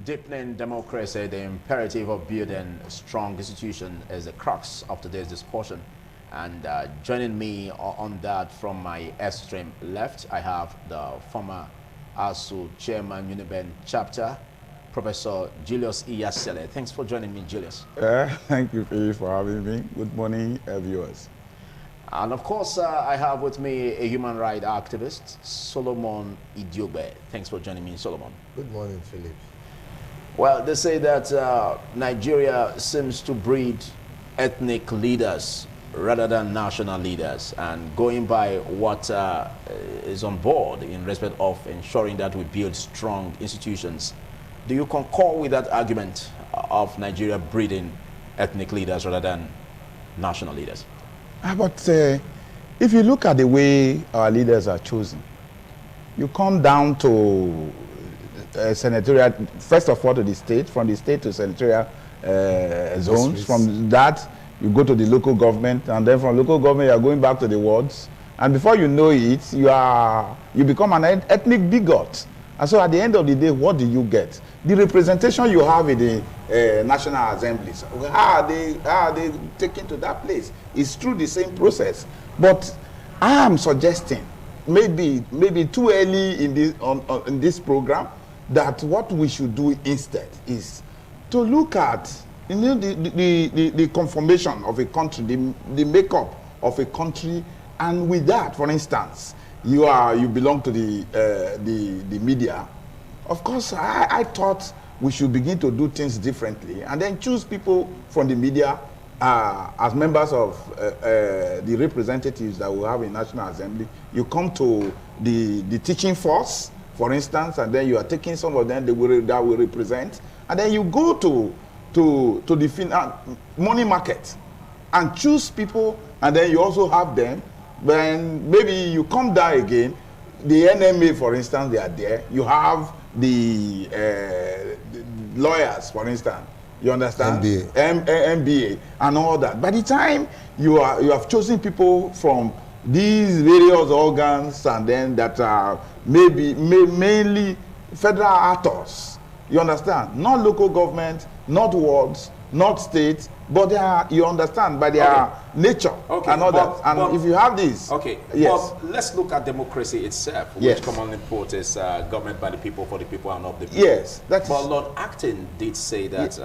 Deepening democracy, the imperative of building a strong institution is the crux of today's discussion. And joining me on that from my extreme left, I have the former ASU Chairman Uniben Chapter, Professor Julius Iyasele. Thanks for joining me, Julius. Thank you, Philip, for having me. Good morning, viewers. And of course, I have with me a human rights activist, Solomon Idiobe. Thanks for joining me, Solomon. Good morning, Philip. Well, they say that Nigeria seems to breed ethnic leaders rather than national leaders. And going by what is on board in respect of ensuring that we build strong institutions, do you concur with that argument of Nigeria breeding ethnic leaders rather than national leaders? But if you look at the way our leaders are chosen, you come down to senatorial, first of all to the state, from the state to senatorial zones. From that, you go to the local government, and then from local government, you are going back to the wards. And before you know it, you become an ethnic bigot. And so at the end of the day, what do you get? The representation you have in the national assemblies, how are they taken to that place? It's through the same process. But I am suggesting, maybe too early in this program, that what we should do instead is to look at the conformation of a country, the makeup of a country, and with that, for instance, you belong to the media. Of course, I thought we should begin to do things differently and then choose people from the media as members of the representatives that we have in National Assembly. You come to the teaching force, for instance, and then you are taking some of them that will represent, and then you go to the money market and choose people, and then you also have them. Then maybe you come down again, the NMA, for instance, they are there. You have the lawyers, for instance. You understand? MBA and all that. By the time you have chosen people from these various organs, and then that are mainly federal actors, you understand? Not local government, not wards, not states, but they are, you understand, by their nature and all that. And if you have this, yes. But let's look at democracy itself, which commonly put is government by the people, for the people, and of the people. Yes, but Lord Acton did say that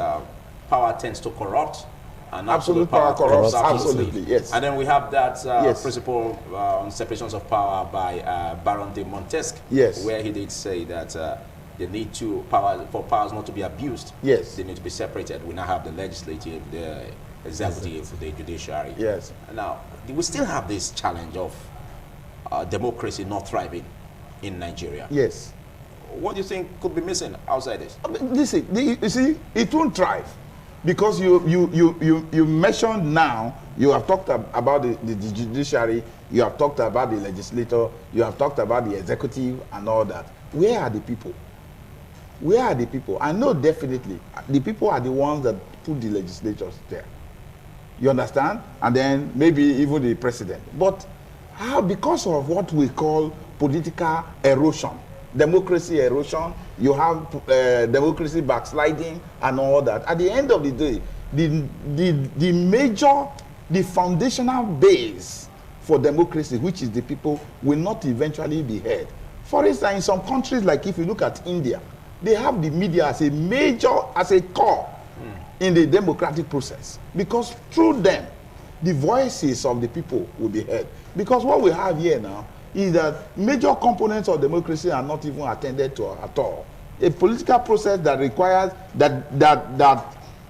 power tends to corrupt. And absolute power corrupts. Absolutely, yes. And then we have that principle on separations of power by Baron de Montesquieu, where he did say that the need to for powers not to be abused. Yes. They need to be separated. We now have the legislative, the executive, the judiciary. Yes. Now, we still have this challenge of democracy not thriving in Nigeria. Yes. What do you think could be missing outside this? Listen, you see, it won't thrive. Because you mentioned now, you have talked about the judiciary, you have talked about the legislature, you have talked about the executive and all that. Where are the people? Where are the people? I know definitely the people are the ones that put the legislatures there. You understand? And then maybe even the president. But how, because of what we call political erosion, democracy erosion, you have democracy backsliding and all that. At the end of the day, the major, the foundational base for democracy, which is the people, will not eventually be heard. For instance, in some countries, like if you look at India, they have the media as a core in the democratic process. Because through them, the voices of the people will be heard. Because what we have here now is that major components of democracy are not even attended to at all. A political process that requires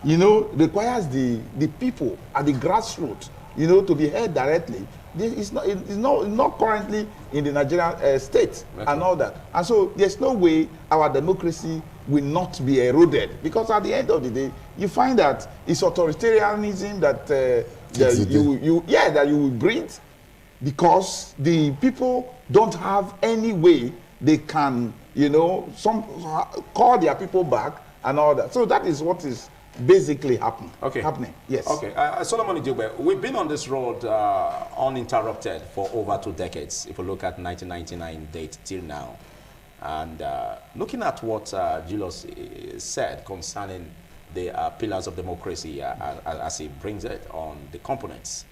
requires the people at the grassroots, to be heard directly. It's not currently in the Nigerian state and all that. And so there's no way our democracy will not be eroded, because at the end of the day, you find that it's authoritarianism that you will breed, because the people don't have any way they can, call their people back and all that. So that is what is basically happening. Yes. Okay. Solomon Idiobe, we've been on this road uninterrupted for over 2 decades. If we look at 1999 date till now, And looking at what Julius said concerning the pillars of democracy as he brings it on the components,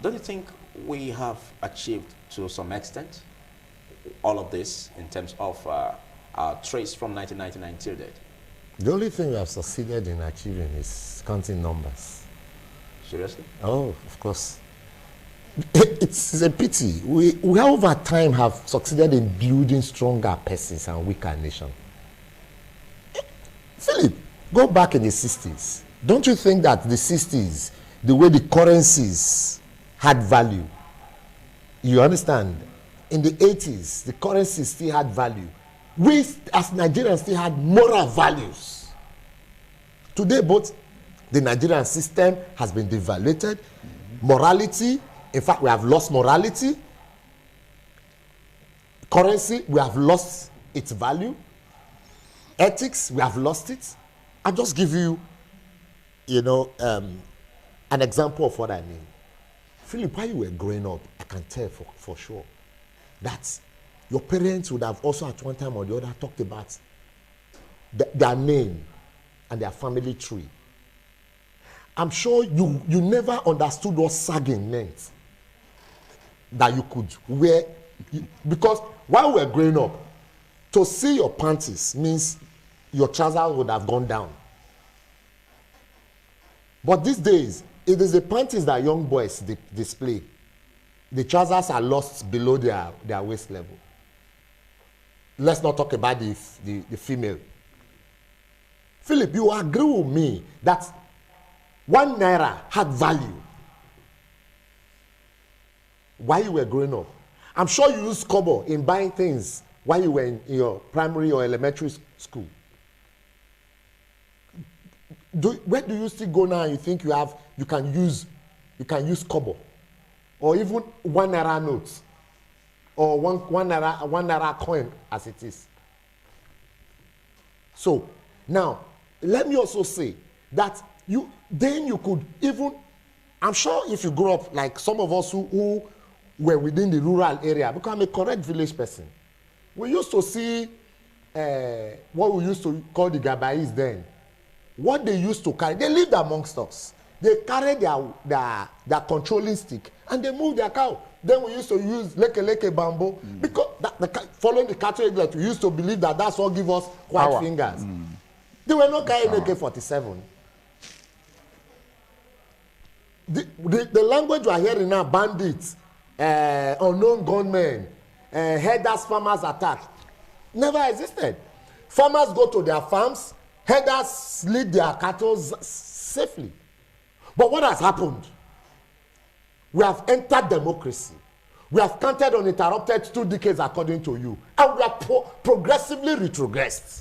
don't you think we have achieved to some extent all of this in terms of our trace from 1999 till date? The only thing we have succeeded in achieving is counting numbers. Seriously? Oh, of course. It's a pity. We over time have succeeded in building stronger persons and weaker nations. Philip, go back in the 60s. Don't you think that the 60s, the way the currencies had value, you understand? In the 80s, the currency still had value. We, as Nigerians, still had moral values. Today, both the Nigerian system has been devaluated. Morality, in fact, we have lost morality. Currency, we have lost its value. Ethics, we have lost it. I'll just give you, an example of what I mean. Philip, while you were growing up, I can tell for sure that your parents would have also at one time or the other talked about their name and their family tree. I'm sure you never understood what sagging meant. That you could wear, because while we were growing up, to see your panties means your trousers would have gone down. But these days, it is the panties that young boys display. The trousers are lost below their waist level. Let's not talk about the female. Philip, you agree with me that 1 naira had value while you were growing up. I'm sure you used kobo in buying things while you were in your primary or elementary school. Where do you still go now and you think you can use kobo? Or even 1 naira notes? Or one naira coin as it is. So now let me also say that you could even, I'm sure if you grow up like some of us who were within the rural area, because I'm a correct village person, we used to see what we used to call the Gabais then. What they used to carry, they lived amongst us. They carried their controlling stick and they moved their cow. Then we used to use leke bamboo because following the cattle that we used to believe that that's what give us white fingers. They were not carrying AK-47. The language we are hearing now, bandits, unknown gunmen, herders, farmers attack, never existed. Farmers go to their farms, herders lead their cattle safely. But what has happened? We have entered democracy. We have counted uninterrupted 2 decades according to you. And we are progressively retrogressed.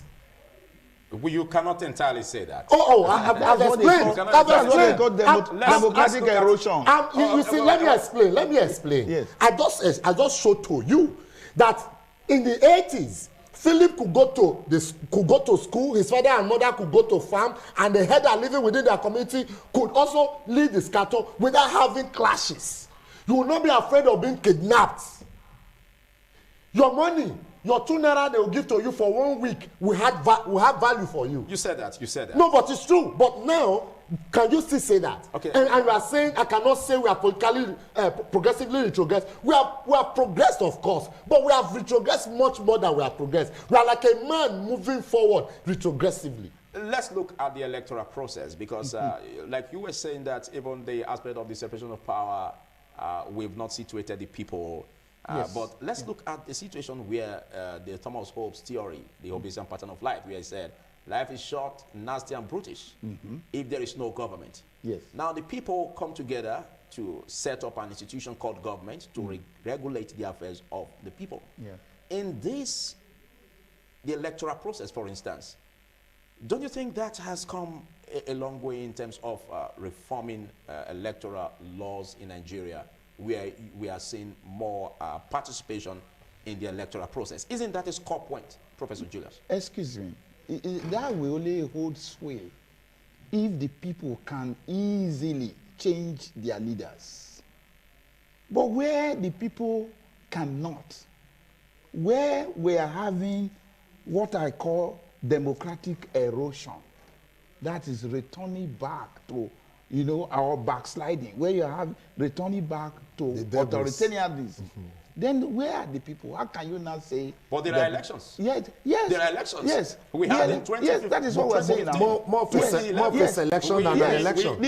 Well, you cannot entirely say that. I've explained. That's what they call democratic erosion. You see, let me explain. Yes. I just showed to you that in the 80s, Philip could go to school, his father and mother could go to farm, and the herder living within their community could also lead the cattle without having clashes. You will not be afraid of being kidnapped. Your money, your 2 naira they will give to you for 1 week will have value for you. You said that. No, but it's true. But now, can you still say that? Okay. And you are saying, I cannot say we are politically, progressively retrogressed. We have progressed, of course, but we have retrogressed much more than we have progressed. We are like a man moving forward retrogressively. Let's look at the electoral process because, like you were saying that even the aspect of the separation of power, we've not situated the people. Yes. But let's look at the situation where the Thomas Hobbes theory, the Hobbesian pattern of life, where he said, life is short, nasty, and brutish if there is no government. Yes. Now, the people come together to set up an institution called government to regulate the affairs of the people. Yeah. In this, the electoral process, for instance, don't you think that has come a long way in terms of reforming electoral laws in Nigeria, where we are seeing more participation in the electoral process? Isn't that a score point, Professor Julius? Excuse me. That will only hold sway if the people can easily change their leaders. But where the people cannot, where we are having what I call democratic erosion, that is returning back to, you know, our backsliding, where you have returning back to authoritarianism. Then where are the people? How can you not say? But there are elections. Yes, yes. There are elections. Yes. We had in 2015. Yes, that is what we're saying now. More for election than an election.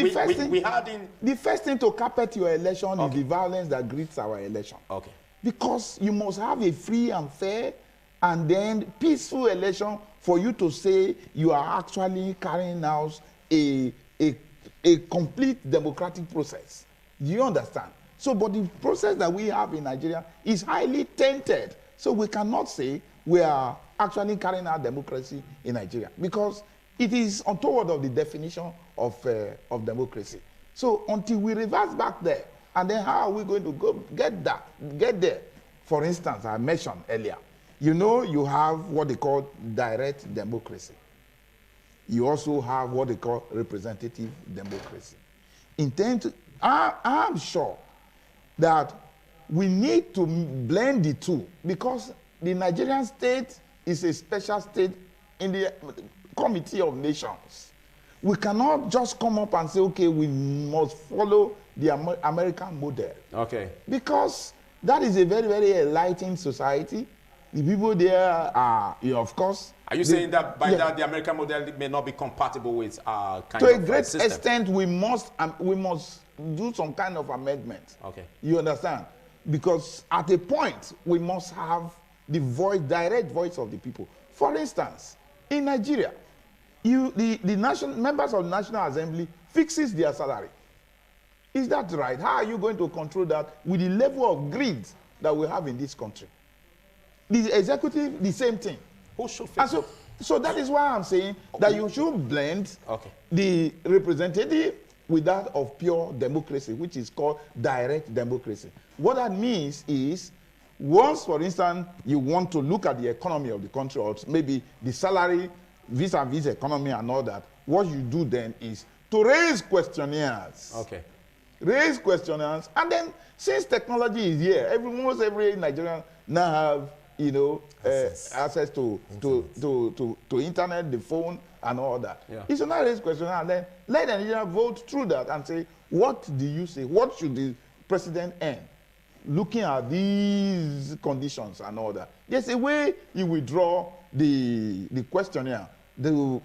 The first thing to carpet your election is the violence that greets our election. Okay. Because you must have a free and fair and then peaceful election for you to say you are actually carrying out a complete democratic process. Do you understand? So, but the process that we have in Nigeria is highly tainted. So we cannot say we are actually carrying out democracy in Nigeria because it is untoward of the definition of democracy. So until we reverse back there, and then how are we going to get there? For instance, I mentioned earlier, you know, you have what they call direct democracy. You also have what they call representative democracy. I'm sure that we need to blend the two because the Nigerian state is a special state in the Committee of Nations. We cannot just come up and say, okay, we must follow the American model. Okay. Because that is a very, very enlightened society. The people there are, you know, of course. Are you saying that by that the American model may not be compatible with our kind of system? To a great extent, we must do some kind of amendment. Okay. You understand? Because at a point, we must have the voice, direct voice of the people. For instance, in Nigeria, the national members of the National Assembly fixes their salary. Is that right? How are you going to control that with the level of greed that we have in this country? The executive, the same thing. Who should fix it? So that is why I'm saying that you should blend the representative with that of pure democracy, which is called direct democracy. What that means is, once, for instance, you want to look at the economy of the country, or maybe the salary vis-a-vis economy and all that, what you do then is to raise questionnaires. Okay. Raise questionnaires, and then since technology is here, almost every Nigerian now have, you know, access to internet, the phone, and all that. Yeah. You should not raise questionnaire and then let the Nigerian vote through that and say, what do you say? What should the president earn? Looking at these conditions and all that. There's a way you withdraw the questionnaire, to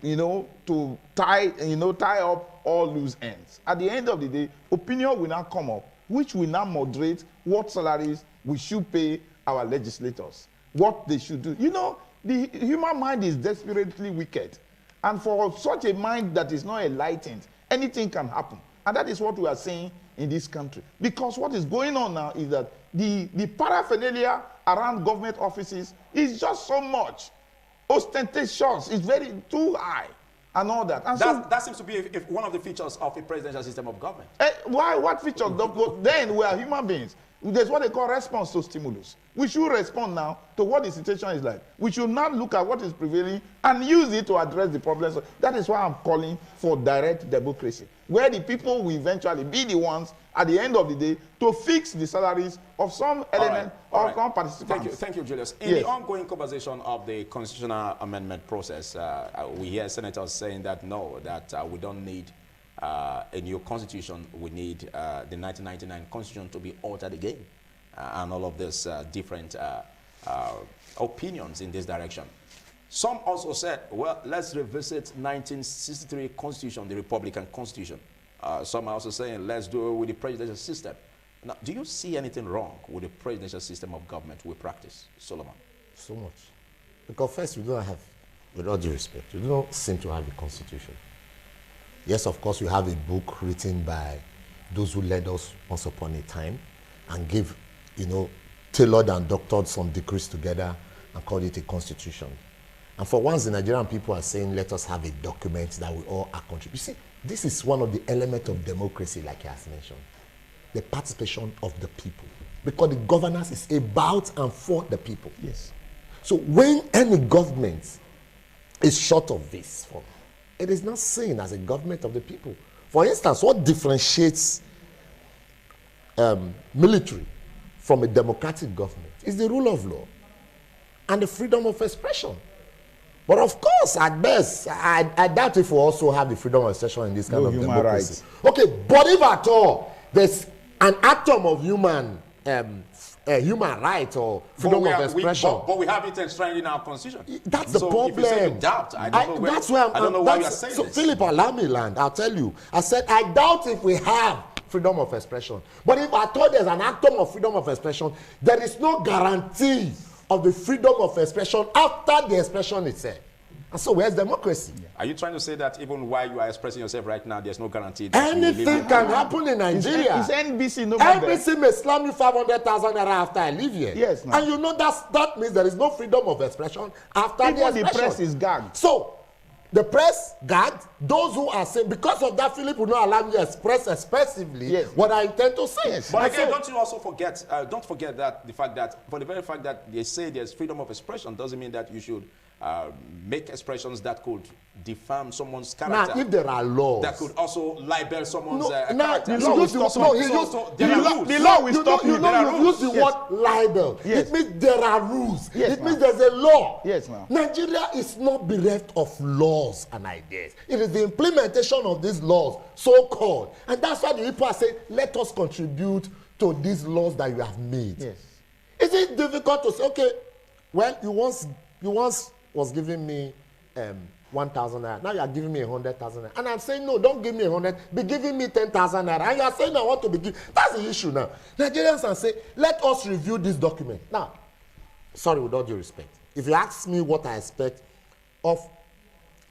tie up all loose ends. At the end of the day, opinion will now come up, which will now moderate what salaries we should pay our legislators, what they should do. You know, the human mind is desperately wicked. And for such a mind that is not enlightened, anything can happen. And that is what we are saying in this country. Because what is going on now is that the paraphernalia around government offices is just so much. Ostentatious, it's very too high and all that. And that seems to be one of the features of a presidential system of government. Why? What features? Then we are human beings. There's what they call response to stimulus. We should respond now to what the situation is like. We should not look at what is prevailing and use it to address the problems. That is why I'm calling for direct democracy, where the people will eventually be the ones at the end of the day to fix the salaries of some element or some participants. Thank you, Julius. In the ongoing conversation of the constitutional amendment process, we hear senators saying that no, that we don't need a new constitution. We need the 1999 constitution to be altered again, and all of this different opinions in this direction. Some also said, well, let's revisit 1963 constitution, the Republican constitution. Some are also saying, let's do it with the presidential system. Now, do you see anything wrong with the presidential system of government we practice, Solomon? So much. Because first, we don't have, with all due respect, we don't seem to have a constitution. Yes, of course, we have a book written by those who led us once upon a time and gave, tailored and doctored some decrees together and called it a constitution. And for once, the Nigerian people are saying, let us have a document that we all are contributing. You see, this is one of the elements of democracy, like he has mentioned, the participation of the people. Because the governance is about and for the people. Yes. So when any government is short of this, it is not seen as a government of the people. For instance, what differentiates military from a democratic government is the rule of law. and the freedom of expression. But of course, at best, I doubt if we also have the freedom of expression in this kind of human democracy. rights. Okay, but if at all there's an atom of human right or freedom of expression, but we have it enshrined in our constitution. That's the problem. If you say you doubt, I don't know why you are saying so this. Philip, allow me land. I'll tell you. I said I doubt if we have freedom of expression. But if I thought there's an atom of freedom of expression, there is no guarantee of the freedom of expression after the expression itself. And so where's democracy? Are you trying to say that even while you are expressing yourself right now, there's no guarantee? Anything can happen in Nigeria. Is NBC no NBC may slam you 500,000 naira after I leave here. Yes, and you know that means there is no freedom of expression after the expression. The press is gagged. So the press gagged. Those who are saying, because of that, Philip will not allow me to express expressively what I intend to say. Yes. But again, don't you also forget? Don't forget that the fact that for the very fact that they say there's freedom of expression doesn't mean that you should make expressions that could defame someone's character. Now, if there are laws that could also libel someone's character. The law will stop The law will stop you. You use the word libel. Yes. It means there are rules. Yes, it means there's a law. Yes, ma'am. Nigeria is not bereft of laws and ideas. It is the implementation of these laws, so-called. And that's why the people are saying, let us contribute to these laws that you have made. Yes. Is it difficult to say, okay, well, you once was giving me 1,000 naira. Now you are giving me 100,000 naira. And I'm saying, no, don't give me 100. Be giving me 10,000 naira. And you are saying, I want to be giving. That's the issue now. Nigerians are saying, let us review this document. Now, sorry, with all due respect. If you ask me what I expect of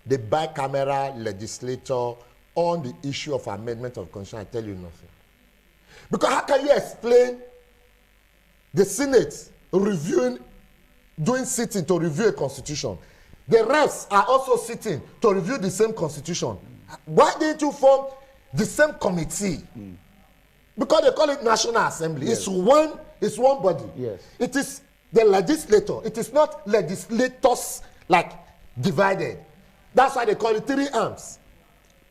the bicameral legislature on the issue of amendment of constitution, I tell you nothing. Because how can you explain the Senate doing sitting to review a constitution? The reps are also sitting to review the same constitution. Why didn't you form the same committee? Because they call it National Assembly. Yes. It's one body. Yes. It is the legislator. It is not legislators like divided. That's why they call it 3 arms: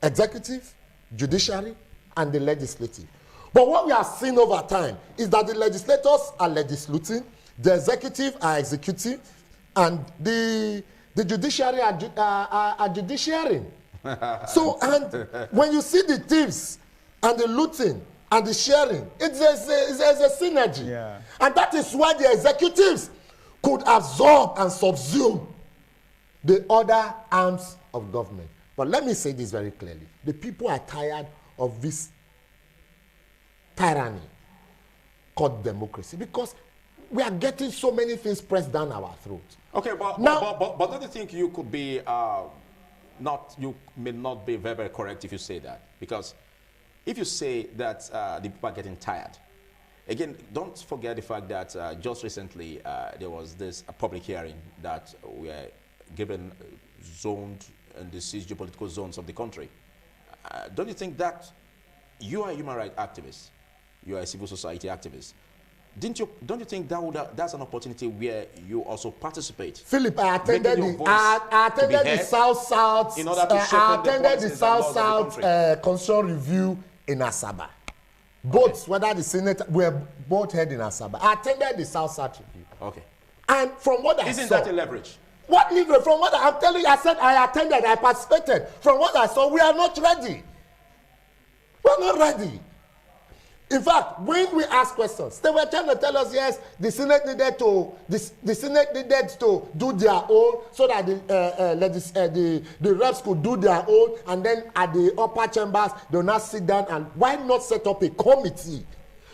executive, judiciary, and the legislative. But what we have seen over time is that the legislators are legislating, the executive are executing, and the judiciary are judiciarying. So, and when you see the thieves and the looting and the sharing, it's a synergy. Yeah. And that is why the executives could absorb and subsume the other arms of government. But let me say this very clearly. The people are tired of this tyranny called democracy, because we are getting so many things pressed down our throat. Okay, but don't you think you could be you may not be very, very correct if you say that? Because if you say that the people are getting tired, again, don't forget the fact that just recently there was this public hearing that we are given zoned in the 6 geopolitical zones of the country. Don't you think that you are a human rights activist? You are a civil society activist. Don't you think that's an opportunity where you also participate? Philip, I attended the South-South Constitutional Review in Asaba. Both, whether the Senate, were both held in Asaba. I attended the South-South Review. Okay. And from what I saw... Isn't that a leverage? What leverage? From what I'm telling you, I said I attended, I participated. From what I saw, we are not ready. We're not ready. In fact, when we ask questions, they were trying to tell us, yes, the Senate needed to do their own, so that the reps could do their own, and then at the upper chambers, they'll not sit down. And why not set up a committee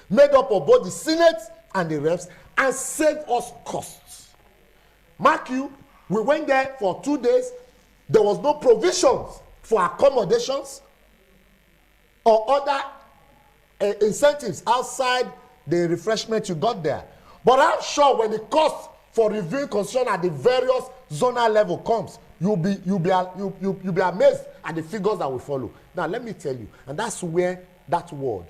made up of both the Senate and the reps and save us costs? Mark you, we went there for 2 days. There was no provisions for accommodations or other incentives outside the refreshment you got there. But I'm sure when the cost for reviewing constitution at the various zonal level comes, you'll be amazed at the figures that will follow. Now let me tell you, and that's where that word,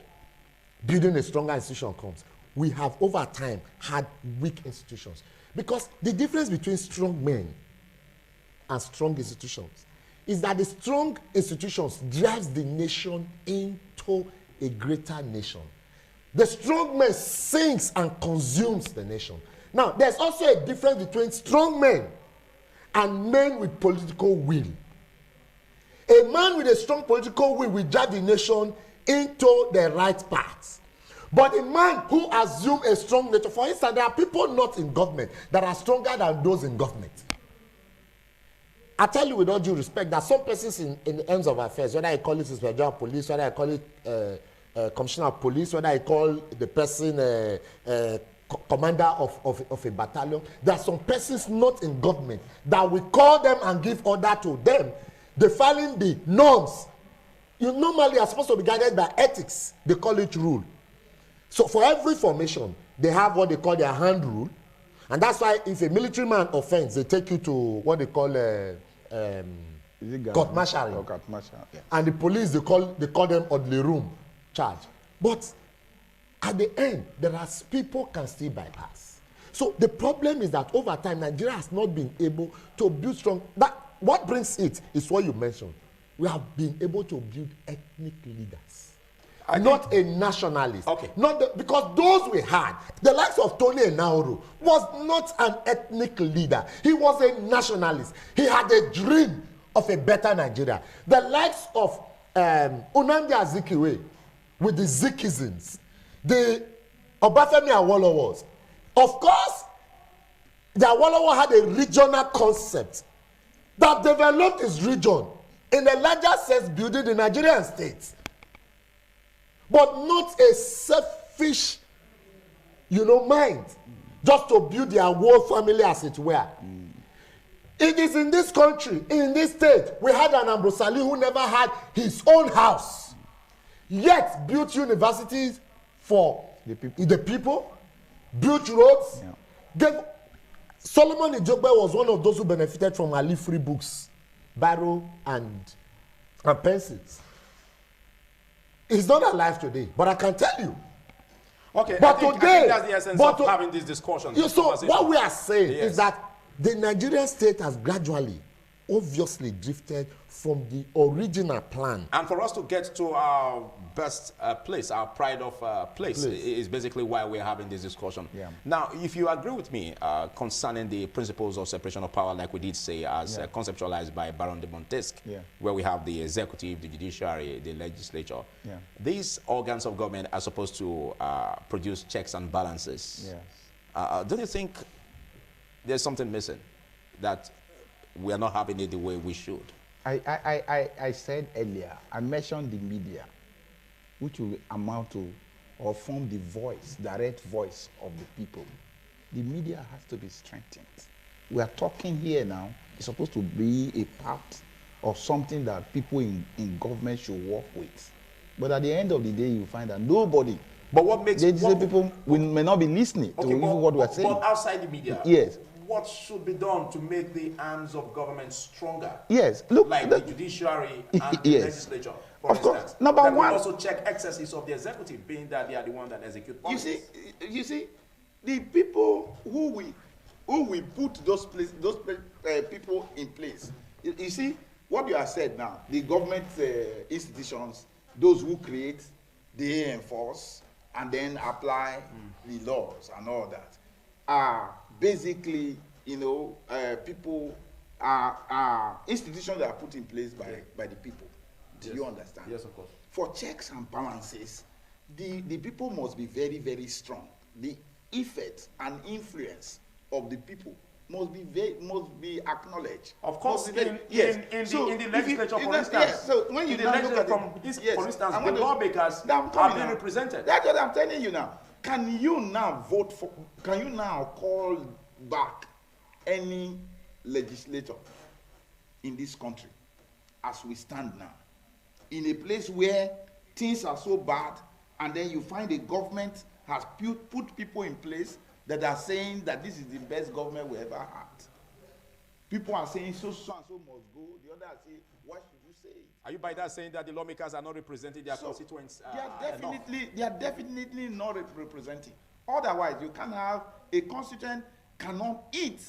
building a stronger institution, comes. We have over time had weak institutions, because the difference between strong men and strong institutions is that the strong institutions drives the nation into a greater nation. The strong man sings and consumes the nation. Now, there's also a difference between strong men and men with political will. A man with a strong political will drive the nation into the right path. But a man who assumes a strong nature, for instance, there are people not in government that are stronger than those in government. I tell you with all due respect that some persons in the ends of affairs, whether I call it Inspector of Police, whether I call it Commissioner of Police, whether I call the person commander of a battalion, there are some persons not in government that we call them and give order to them. They following the norms. You normally are supposed to be guided by ethics. They call it rule. So for every formation, they have what they call their hand rule. And that's why if a military man offends, they take you to what they call court martial. Yeah. And the police, they call them orderly room charge. But at the end, there are people can still bypass. So the problem is that over time, Nigeria has not been able to build strong. That what brings it is what you mentioned. We have been able to build ethnic leaders. Not a nationalist. Okay. Because those we had, the likes of Tony Enauru was not an ethnic leader. He was a nationalist. He had a dream of a better Nigeria. The likes of Nnamdi Azikiwe with the Zikisms, the Obafemi Awolowo. Of course, the Awolowo had a regional concept that developed his region in a larger sense building the Nigerian state. But not a selfish, mind, just to build their whole family as it were. It is in this country, in this state, we had an Ambrosali who never had his own house, yet built universities for the people, built roads. Solomon Ijogbe was one of those who benefited from Ali free books, barrow and pencils. He's not alive today, but I can tell you. Okay, but I think that's the essence of having this discussion. So what we are saying is that the Nigerian state has gradually, obviously drifted from the original plan. And for us to get to our best place, our pride of place, is basically why we're having this discussion. Yeah. Now, if you agree with me concerning the principles of separation of power, like we did say, as conceptualized by Baron de Montesquieu, where we have the executive, the judiciary, the legislature, these organs of government are supposed to produce checks and balances. Don't you think there's something missing, that we are not having it the way we should? I said earlier, I mentioned the media, which will amount to or form the voice, direct voice of the people. The media has to be strengthened. We are talking here now, it's supposed to be a part of something that people in government should work with. But at the end of the day, you find that nobody, but what makes people may not be listening to even what we are saying. But outside the media, yes, what should be done to make the arms of government stronger? Yes, look, like the judiciary and the legislature, for instance. Course. Number one, also check excesses of the executive, being that they are the one that execute policies. You see, the people who we put those people in place. You see what you have said now. The government institutions, those who create, they enforce and then apply the laws and all that, are basically, people are institutions that are put in place by the people. Do you understand? Yes, of course. For checks and balances, the people must be very, very strong. The effect and influence of the people must be acknowledged. Of course, in the legislature, for instance. Yes, so when you now look at for instance, the lawmakers are being represented. That's what I'm telling you now. Can you now call back any legislator in this country as we stand now? In a place where things are so bad, and then you find a government has put people in place that are saying that this is the best government we ever had. People are saying so and so must go. The other are saying, why should you say it? Are you by that saying that the lawmakers are not representing their constituents? They are definitely not representing. Otherwise, you can have a constituent cannot eat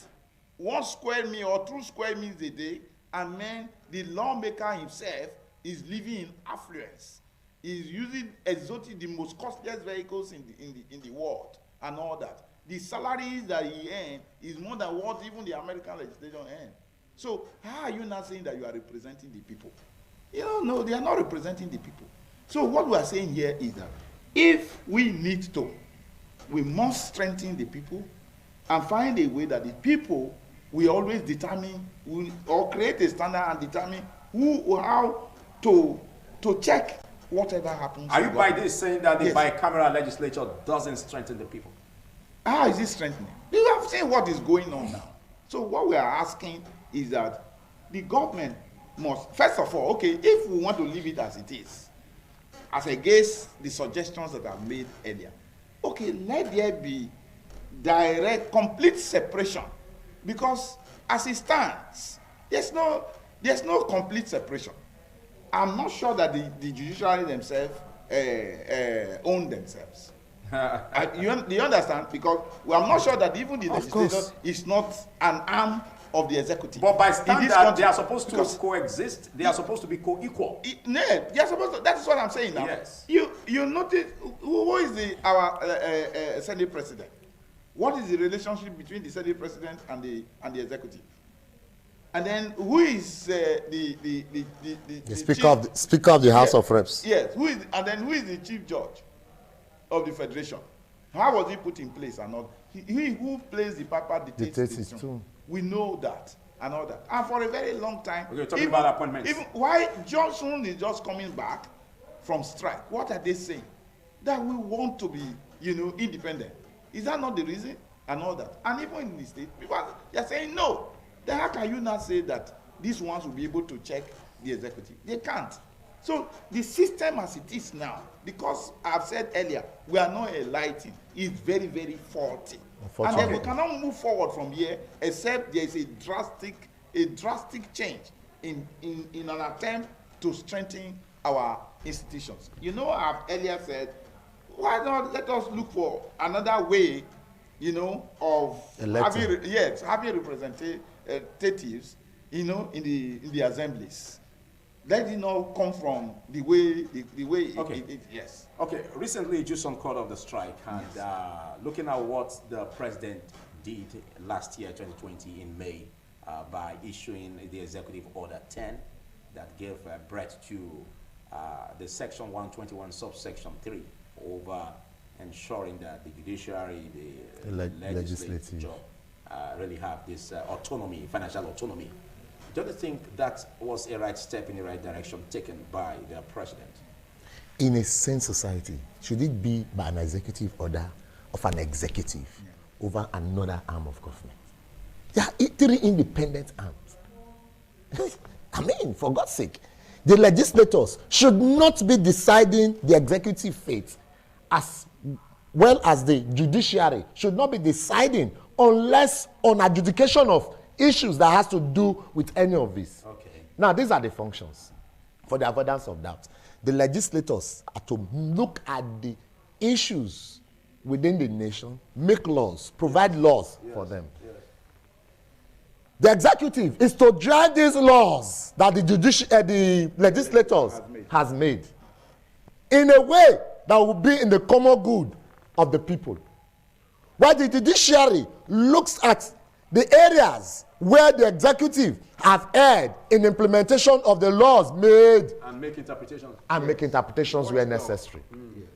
1 square meal or 2 square meals a day, and then the lawmaker himself is living in affluence. He's using the most costliest vehicles in the world and all that. the salaries that he earns is more than what even the American legislation earns. So how are you not saying that you are representing the people? No, they are not representing the people. So what we are saying here is that if we need to, we must strengthen the people and find a way that the people will always determine or create a standard and determine how to check whatever happens. Are you by this saying that the bicameral legislature doesn't strengthen the people? How is it strengthening? You have seen what is going on now. So what we are asking is that the government must, first of all, okay, if we want to leave it as it is, as against the suggestions that I've made earlier, okay, let there be direct, complete separation, because as it stands, there's no complete separation. I'm not sure that the judiciary themselves own themselves. Do you understand? Because I'm not sure that even the legislature is not an arm of the executive. But by standard, they are supposed to coexist. They are supposed to be co-equal. No, they are supposed to. That is what I'm saying now. Yes. You notice who is our Senate president? What is the relationship between the Senate president and the executive? And then who is the speaker of the House of Reps? Yes. Who is the chief judge of the federation? How was he put in place and all? He who plays the Papa dictates his tune. We know that and all that. And for a very long time, we're talking about appointments. Even why Johnson is just coming back from strike? What are they saying? That we want to be, independent. Is that not the reason? And all that. And even in the state, people are saying no. Then how can you not say that these ones will be able to check the executive? They can't. So the system as it is now, because I've said earlier, we are not enlightened, is very, very faulty. And then we cannot move forward from here except there is a drastic change in an attempt to strengthen our institutions. I've earlier said, why not let us look for another way, of having representatives, in the assemblies. Let it not come from the way yes. Okay, recently Juson called off the strike, and looking at what the president did last year, 2020, in May, by issuing the Executive Order 10 that gave breadth to the Section 121, subsection 3, over ensuring that the judiciary, the legislature really have this autonomy, financial autonomy. Don't you think that was a right step in the right direction taken by the president? In a sane society, should it be by an executive order of an executive over another arm of government? There are 3 independent arms. I mean, for God's sake, the legislators should not be deciding the executive fate as well as the judiciary should not be deciding unless on adjudication of issues that has to do with any of this. Okay. Now, these are the functions. For the avoidance of doubt, the legislators are to look at the issues within the nation, make laws, provide laws for them. Yes. The executive is to drive these laws that the legislators has made in a way that will be in the common good of the people. While the judiciary looks at the areas where the executive have erred in implementation of the laws made and make interpretations. And make interpretations where necessary.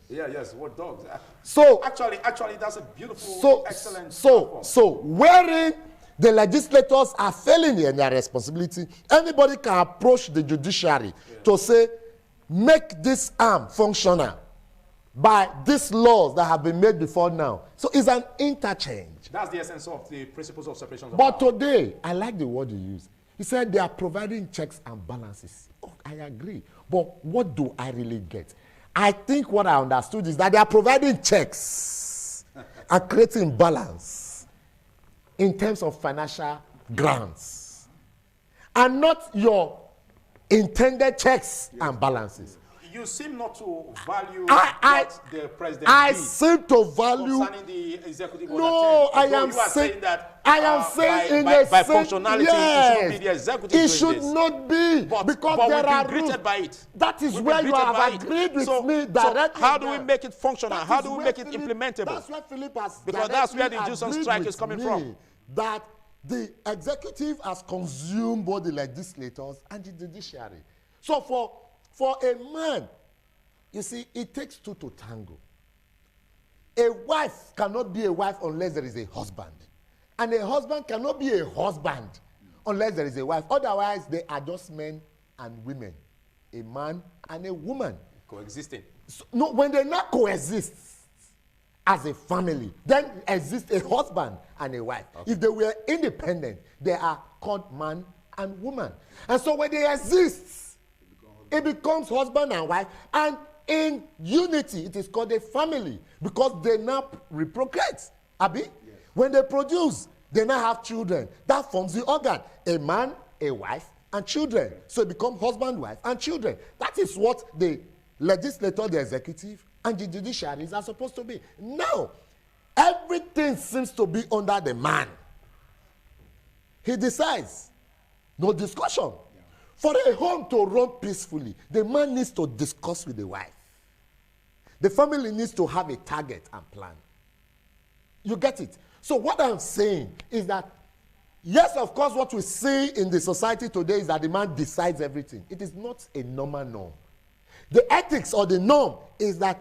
Yes, what dogs. So actually that's a beautiful, excellent. So wherein the legislators are failing in their responsibility, anybody can approach the judiciary to say, make this arm functional by these laws that have been made before now. So it's an interchange. That's the essence of the principles of separation of power. But today, I like the word you use. He said they are providing checks and balances. Oh, I agree. But what do I really get? I think what I understood is that they are providing checks and creating balance in terms of financial grants. And not your intended checks and balances. You seem not to value what the president did. I seem to value. Concerning the executive order. No, I am you are saying that I am saying by functionality, yes, it should not be the executive. It should not be, because there are greeted rules. by it. That is where you have agreed with me directly. So how do we make it functional? How do we make it implementable? That's where Philip has, because that's where the induced on strike is coming from. That the executive has consumed both the legislators and the judiciary. So for a man, you see, it takes two to tango. A wife cannot be a wife unless there is a husband. And a husband cannot be a husband unless there is a wife. Otherwise, they are just men and women. A man and a woman. Coexisting. So, no, when they not coexist as a family, then exists a husband and a wife. Okay. If they were independent, they are called man and woman. And so when they exist, it becomes husband and wife. And in unity, it is called a family, because they now reprocreate. Abi? Yes. When they produce, they now have children. That forms the organ. A man, a wife, and children. So it becomes husband, wife, and children. That is what the legislature, the executive, and the judiciaries are supposed to be. Now, everything seems to be under the man. He decides. No discussion. Yeah. For a home to run peacefully, the man needs to discuss with the wife. The family needs to have a target and plan. You get it? So what I'm saying is that, yes, of course, what we see in the society today is that the man decides everything. It is not a normal norm. The ethics or the norm is that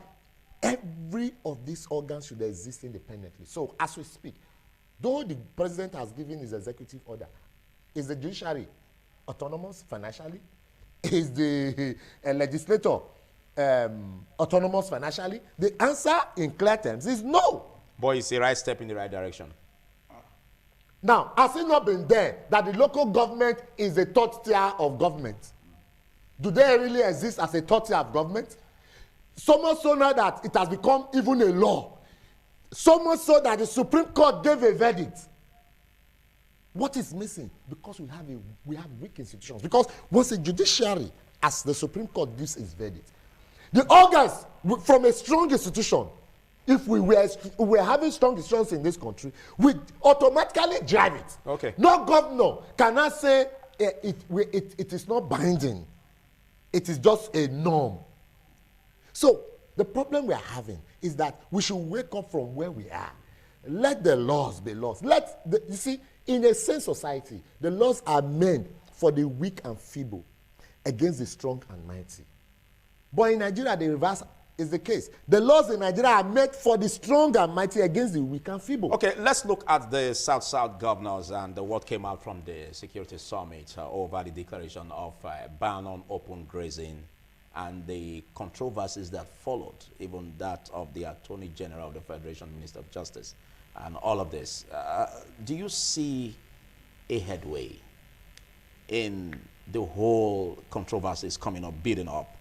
every of these organs should exist independently. So as we speak, though the president has given his executive order, is the judiciary autonomous financially? Is the legislator autonomous financially? The answer in clear terms is no. But it's a right step in the right direction. Now, has it not been there that the local government is the third tier of government? Do they really exist as a third tier of government? So much so now that it has become even a law. So much so that the Supreme Court gave a verdict. What is missing? Because we have weak institutions. Because once a judiciary, as the Supreme Court gives its verdict, the organs from a strong institution, if we were having strong institutions in this country, we automatically drive it. Okay. No governor cannot say it is not binding. It is just a norm. So the problem we are having is that we should wake up from where we are. Let the laws be laws. You see, in a sane society, the laws are meant for the weak and feeble against the strong and mighty. But in Nigeria, the reverse is the case. The laws in Nigeria are made for the strong and mighty against the weak and feeble. Okay, let's look at the South-South governors and what came out from the Security Summit over the declaration of ban on open grazing and the controversies that followed, even that of the Attorney General of the Federation, Minister of Justice, and all of this. Do you see a headway in the whole controversies coming up, building up,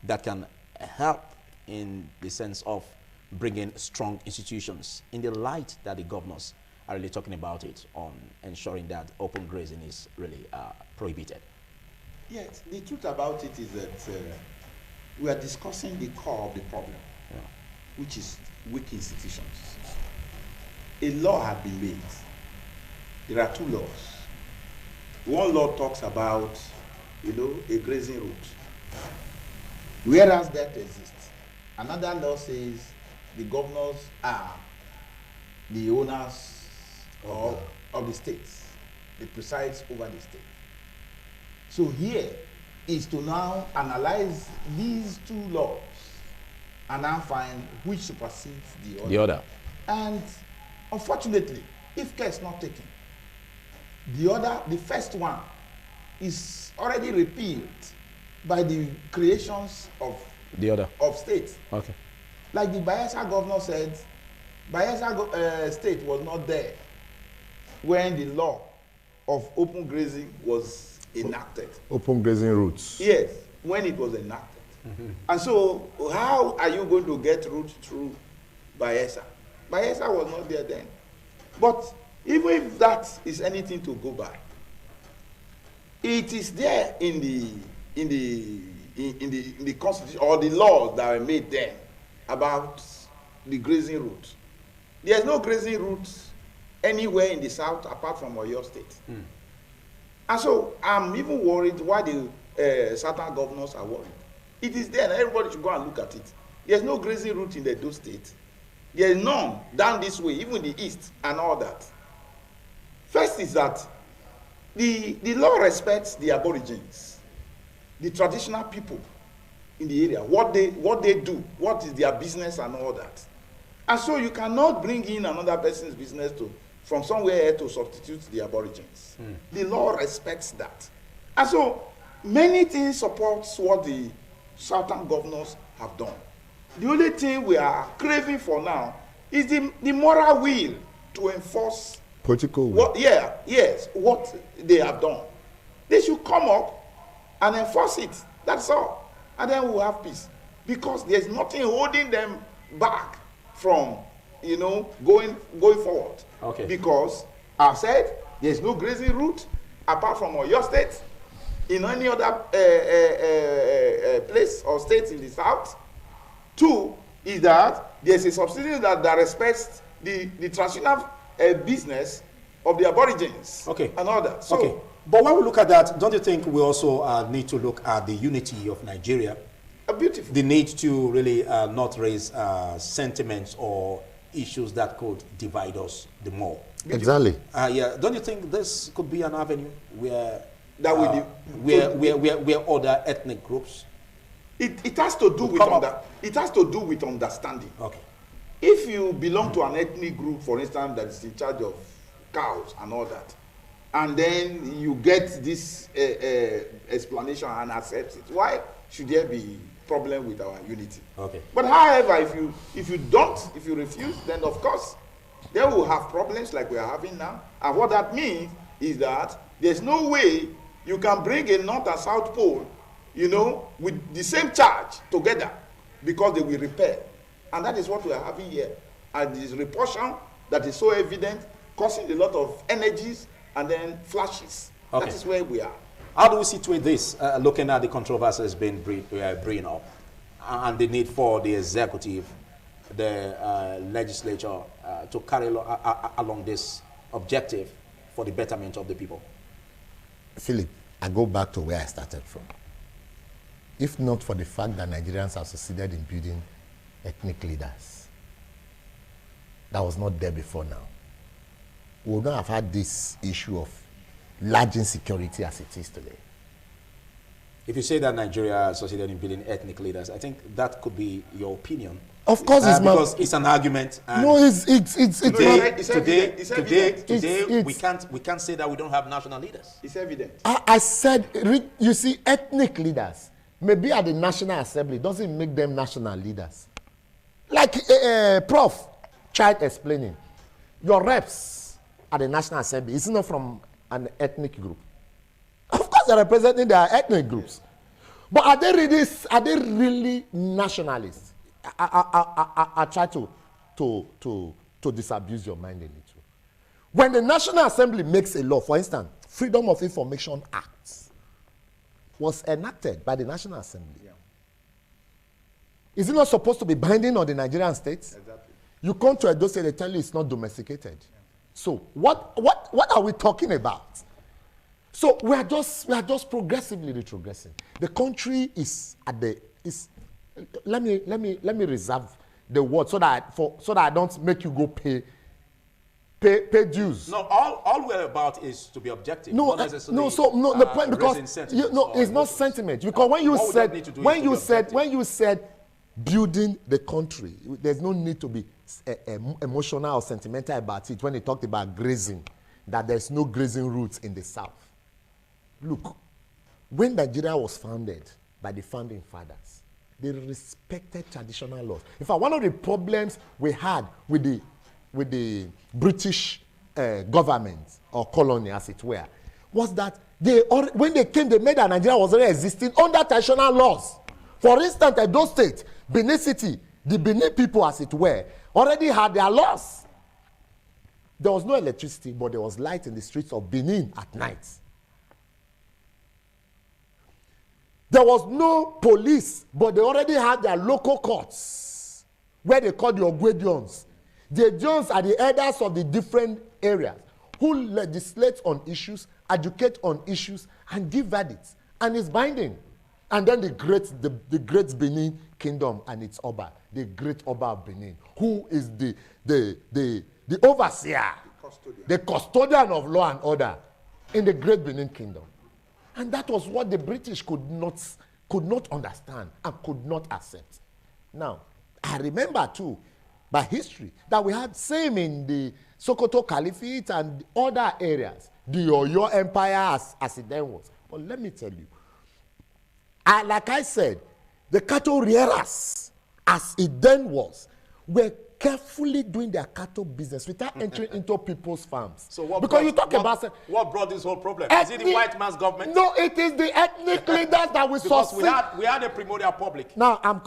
that can help in the sense of bringing strong institutions in the light that the governors are really talking about it, on ensuring that open grazing is really prohibited? Yes, the truth about it is that we are discussing the core of the problem, which is weak institutions. A law has been made. There are two laws. One law talks about, a grazing route, whereas that exists. Another law says the governors are the owners of the states. They preside over the state. So here is to now analyze these two laws and now find which supersedes the other. And unfortunately, if care is not taken, the first one is already repealed by the creations of states. Okay. Like the Bayelsa governor said, Bayelsa state was not there when the law of open grazing was enacted. Open grazing routes. Yes, when it was enacted. Mm-hmm. And so, how are you going to get routes through Bayelsa? Bayelsa was not there then. But even if that is anything to go by, it is there in the constitution or the laws that were made then about the grazing route. There is no grazing route anywhere in the south apart from Oyo State. And so I'm even worried why the southern governors are worried. It is there, and everybody should go and look at it. There's no grazing route in the Edo State. There is none down this way, even the east and all that. First is that the law respects the aborigines, the traditional people in the area, what they do, what is their business and all that. And so you cannot bring in another person's business from somewhere to substitute the aborigines. The law respects that. And so many things supports what the southern governors have done. The only thing we are craving for now is the moral will to enforce political will. What they have done. They should come up and enforce it. That's all. And then we'll have peace. Because there's nothing holding them back from, going forward. Okay. Because I've said there's no grazing route apart from Oyo State, in any other place or state in the south. Two is that there's a subsidy that respects the traditional business of the aborigines. Okay. And all that. So, okay. But when we look at that, don't you think we also need to look at the unity of Nigeria? Beautiful. The need to really not raise sentiments or issues that could divide us the more. Exactly. Don't you think this could be an avenue where other ethnic groups? It has to do with understanding. Okay. If you belong to an ethnic group, for instance, that is in charge of cows and all that, and then you get this explanation and accept it, why should there be problem with our unity? Okay. But however, if you refuse, then of course they will have problems like we are having now. And what that means is that there's no way you can bring a North and South Pole, with the same charge together, because they will repel. And that is what we are having here. And this repulsion that is so evident, causing a lot of energies and then flashes. Okay. That is where we are. How do we situate this, looking at the controversies being brewing up, and the need for the executive, the legislature, to carry along this objective for the betterment of the people? Philip, I go back to where I started from. If not for the fact that Nigerians have succeeded in building ethnic leaders, that was not there before now, we would not have had this issue of large insecurity as it is today. If you say that Nigeria succeeded in building ethnic leaders, I think that could be your opinion. Of course, because it's an argument. And no, it's today we can't say that we don't have national leaders. It's evident. I said, you see, ethnic leaders, maybe at the National Assembly, doesn't make them national leaders. Like Prof. Child explaining, your reps at the National Assembly is not from an ethnic group. Of course, they're representing their ethnic groups. But are they really nationalists? I try to disabuse your mind a little. When the National Assembly makes a law, for instance, Freedom of Information Act was enacted by the National Assembly. Yeah. Is it not supposed to be binding on the Nigerian states? Exactly. You come to Edo State, they tell you it's not domesticated. Yeah. So what are we talking about? So we are just progressively retrogressing. The country is let me reserve the word so that I don't make you go pay dues. No, all we're about is to be objective. No, not necessarily, the point, because it's not sentiment. Because when you said building the country, there's no need to be emotional or sentimental about it. When they talked about grazing, that there's no grazing routes in the south. Look, when Nigeria was founded by the founding fathers, they respected traditional laws. In fact, one of the problems we had with the British government, or colony as it were, was that when they came, they made that Nigeria was already existing under traditional laws. For instance, Edo State, Benin City, the Benin people, as it were, already had their laws. There was no electricity, but there was light in the streets of Benin at night. There was no police, but they already had their local courts, where they called the Ogwedions. The Jones are the elders of the different areas who legislate on issues, educate on issues, and give verdicts. And it's binding. And then the great Benin Kingdom and its Oba, the great Oba of Benin, who is the overseer, the custodian of law and order in the great Benin Kingdom. And that was what the British could not understand and could not accept. Now, I remember too, by history, that we had same in the Sokoto Caliphate and other areas, the Oyo Empire as it then was. But let me tell you, like I said, the cattle rearers, as it then was, were carefully doing their cattle business without entering into people's farms. So what because brought, you talk about what brought this whole problem? Is it the white man's government? No, it is the ethnic leaders that we saw. Because we had a primordial public. Now I'm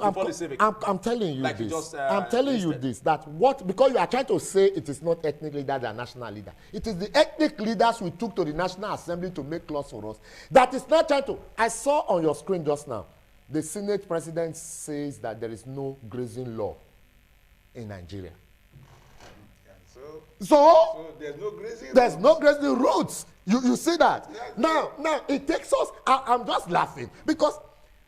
telling you like this. You just, I'm telling you this, that what, because you are trying to say it is not ethnic leaders and national leader. It is the ethnic leaders we took to the National Assembly to make laws for us. That is not trying to. I saw on your screen just now, the Senate president says that there is no grazing law in Nigeria. So there's no grazing. There's no grazing routes. You see that? Now it takes us. I'm just laughing because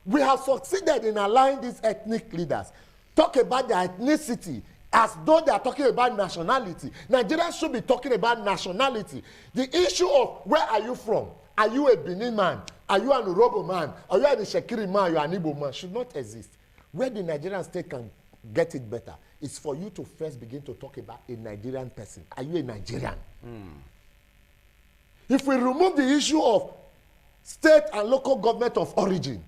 we have succeeded in allowing these ethnic leaders talk about their ethnicity as though they are talking about nationality. Nigerians should be talking about nationality. The issue of where are you from? Are you a Benin man? Are you an Urobo man? Are you an Ishekiri man? Are you an Igbo man? Should not exist. Where the Nigerian state can get it better is for you to first begin to talk about a Nigerian person. Are you a Nigerian? If we remove the issue of state and local government of origin,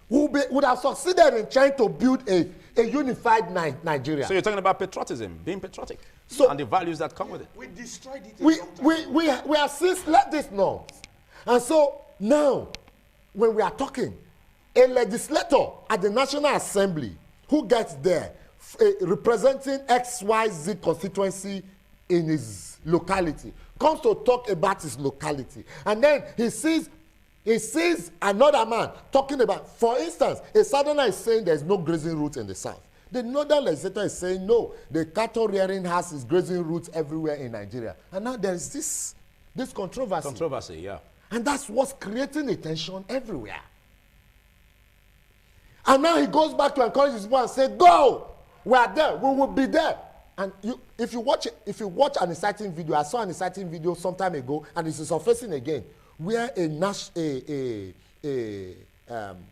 we would have succeeded in trying to build a unified Nigeria. So you're talking about patriotism, being patriotic, and the values that come with it. We destroyed it. We have since left this norms. And so now, when we are talking, a legislator at the National Assembly who gets there representing XYZ constituency in his locality comes to talk about his locality, and then he sees another man talking about, for instance, a southerner is saying there's no grazing route in the south. The northern legislator is saying no, the cattle rearing has its grazing routes everywhere in Nigeria. And now there is this controversy. Controversy, yeah. And that's what's creating a tension everywhere. And now he goes back to encourage his people and say, go, we are there, we will be there. And if you watch an exciting video, I saw an exciting video some time ago, and it's surfacing again, where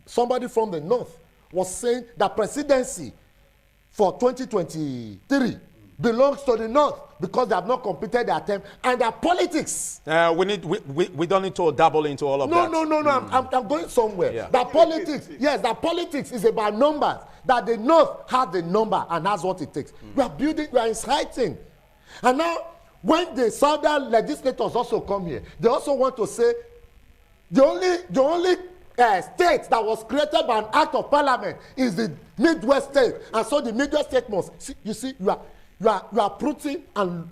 somebody from the north was saying that presidency for 2023 belongs to the north because they have not completed their term, and their politics. We don't need to dabble into all of that. No. I'm going somewhere. Yeah. That politics is about numbers. That the north has the number and has what it takes. We are inciting. And now, when the southern legislators also come here, they also want to say the only state that was created by an act of parliament is the Midwest state, and so the Midwest state must. You see, you are putting and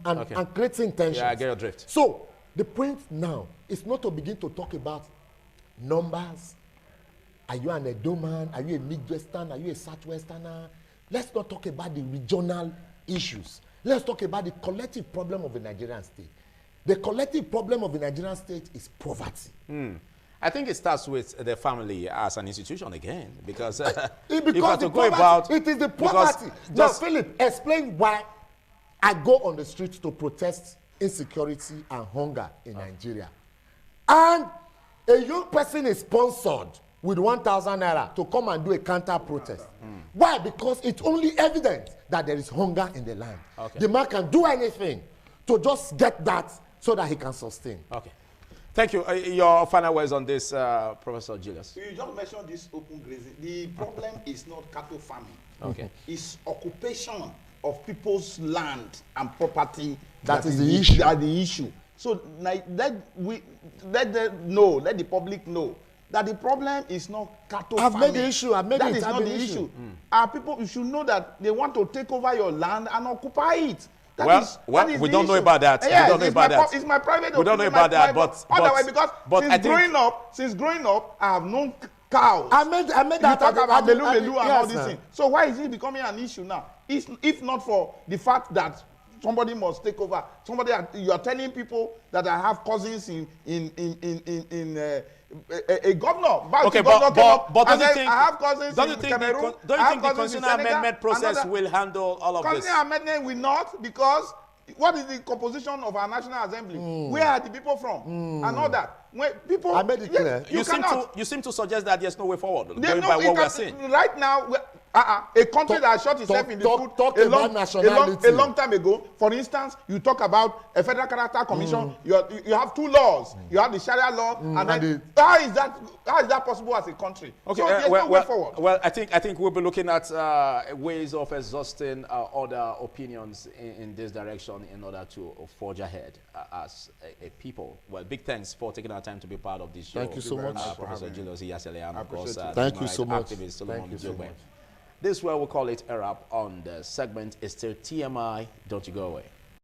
creating tensions. Yeah, I get your drift. So the point now is not to begin to talk about numbers. Are you an Edo man? Are you a Midwestern? Are you a Southwesterner? Let's not talk about the regional issues. Let's talk about the collective problem of the Nigerian state. The collective problem of the Nigerian state is poverty. I think it starts with the family as an institution again, because it is the poverty. Now, Philip, explain why I go on the streets to protest insecurity and hunger in Nigeria, and a young person is sponsored with 1,000 naira to come and do a counter protest. Why? Because it's only evident that there is hunger in the land. The man can do anything to just get that so that he can sustain. Okay. Thank you. Your final words on this, Professor Julius. You just mentioned this open grazing. The problem is not cattle farming. Okay. It's occupation of people's land and property. That is the issue. That the issue. So let the public know that the problem is not cattle farming. I've made the issue. That is not the issue. Our people, you should know that they want to take over your land and occupy it. We don't know about that. Yes, we don't know about that. It's my private opinion. We don't know about that, but since growing up, I have known cows. I made that. Talk about Lelu and all these things. So why is it becoming an issue now? If not for the fact that somebody must take over. You are telling people that I have cousins in a governor. Okay, governor but don't you think, I have cousins don't you in think Cameroon, the constitutional amendment process another, will handle all of this? Constitutional amendment will not, because what is the composition of our National Assembly? Where are the people from? And all that. When people, I made it clear. You seem to suggest that there's no way forward, There's going no, by what we're seeing. Right now, a country that has shot itself in the foot a long time ago. For instance, you talk about a federal character commission. You have two laws. You have the Sharia law, and then how is that possible as a country? Okay, so there's no way forward. Well, I think we'll be looking at ways of exhausting other opinions in this direction in order to forge ahead as a people. Well, big thanks for taking our time to be part of this show. Thank you so much, Professor Julius Iyasele, and of course, thank you so much. Thank you so much. This is where we'll call it a wrap on the segment. It's still TMI. Don't you go away.